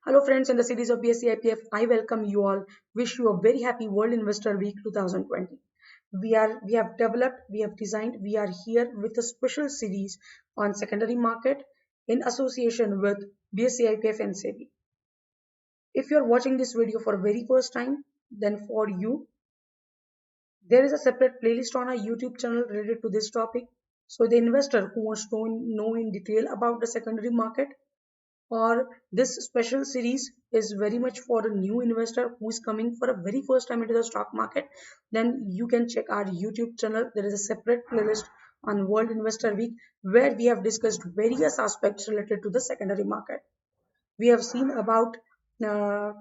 Hello friends, in the series of BSc IPF, I welcome you all. Wish you a very happy World Investor Week 2020. We have developed, we have designed, we are here with a special series on secondary market in association with BSc IPF and SEBI. If you are watching this video for the very first time, then for you, there is a separate playlist on our YouTube channel related to this topic. So the investor who wants to know in detail about the secondary market, or this special series is very much for a new investor who is coming for a very first time into the stock market, then you can check our YouTube channel. There is a separate playlist on World Investor Week where we have discussed various aspects related to the secondary market. We have seen about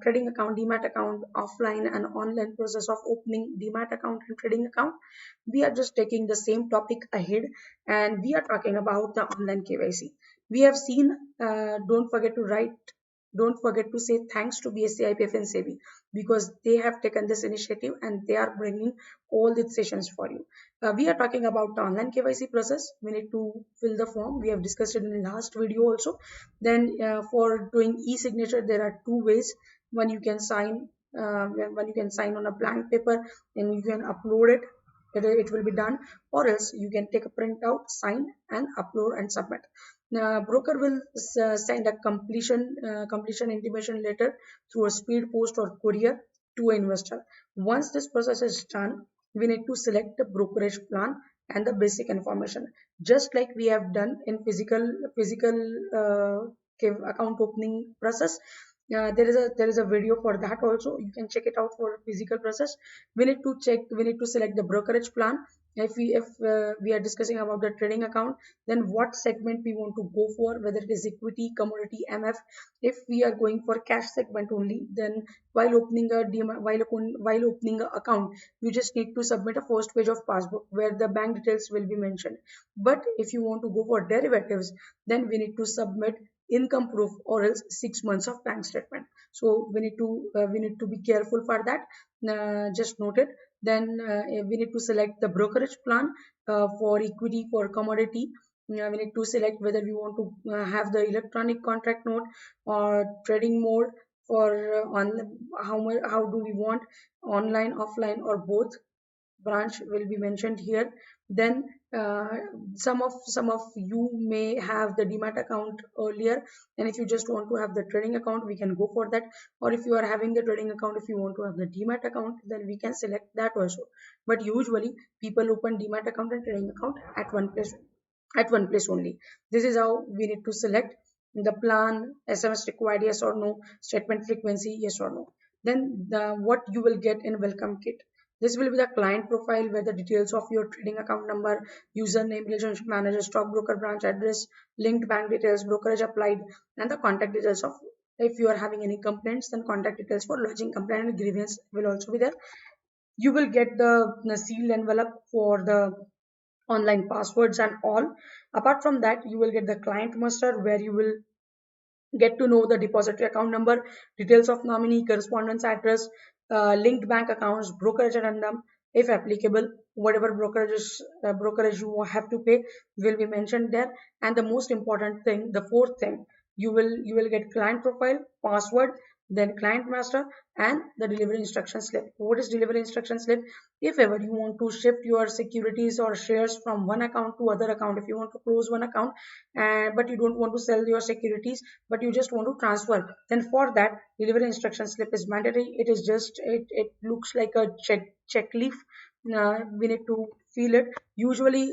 trading account, demat account, offline and online process of opening demat account and trading account. We are just taking the same topic ahead, and we are talking about the online KYC. We have seen, don't forget to write, don't forget to say thanks to BSc IPF and SEBI, because they have taken this initiative and they are bringing all these sessions for you. We are talking about the online KYC process. We need to fill the form. We have discussed it in the last video also. Then for doing e-signature, there are two ways. One, you can sign when you can sign on a blank paper and you can upload it. It will be done, or else you can take a printout, sign and upload and submit. Broker will send a completion intimation letter through a speed post or courier to an investor. Once this process is done, we need to select the brokerage plan and the basic information, just like we have done in physical account opening process. There is a video for that also. You can check it out for physical process. We need to select the brokerage plan. If we are discussing about the trading account, then what segment we want to go for, whether it is equity, commodity, MF. If we are going for cash segment only, then while opening a account, you just need to submit a first page of passbook where the bank details will be mentioned. But if you want to go for derivatives, then we need to submit income proof or else 6 months of bank statement. So we need to be careful for that. Just note it. Then we need to select the brokerage plan for equity, for commodity. We need to select whether we want to have the electronic contract note or trading mode. For on how do we want, online, offline, or both. Branch will be mentioned here. Then some of you may have the demat account earlier, and if you just want to have the trading account, we can go for that. Or if you are having the trading account, if you want to have the demat account, then we can select that also. But usually people open demat account and trading account at one place only. This is how we need to select the plan. SMS required, yes or no. Statement frequency, yes or no. Then what you will get in welcome kit. This will be the client profile where the details of your trading account number, username, relationship manager, stockbroker branch address, linked bank details, brokerage applied, and the contact details of, if you are having any complaints, then contact details for lodging complaint and grievance will also be there. You will get the sealed envelope for the online passwords and all. Apart from that, you will get the client master where you will get to know the depository account number, details of nominee, correspondence address, linked bank accounts, brokerage addendum, if applicable, whatever brokerage you have to pay will be mentioned there. And the most important thing, the fourth thing, you will get client profile, password, then client master, and the delivery instruction slip. What is delivery instruction slip? If ever you want to shift your securities or shares from one account to other account, if you want to close one account but you don't want to sell your securities, but you just want to transfer, then for that delivery instruction slip is mandatory. It is just, it looks like a check leaf. We need to feel it. Usually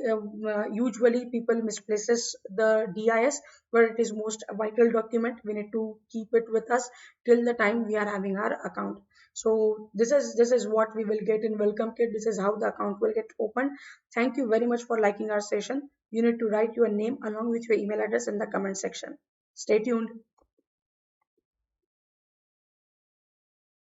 people misplaces the DIS, but it is most vital document. We need to keep it with us till the time we are having our account. So this is what we will get in welcome kit. This is how the account will get opened. Thank you very much for liking our session. You need to write your name along with your email address in the comment section. Stay tuned.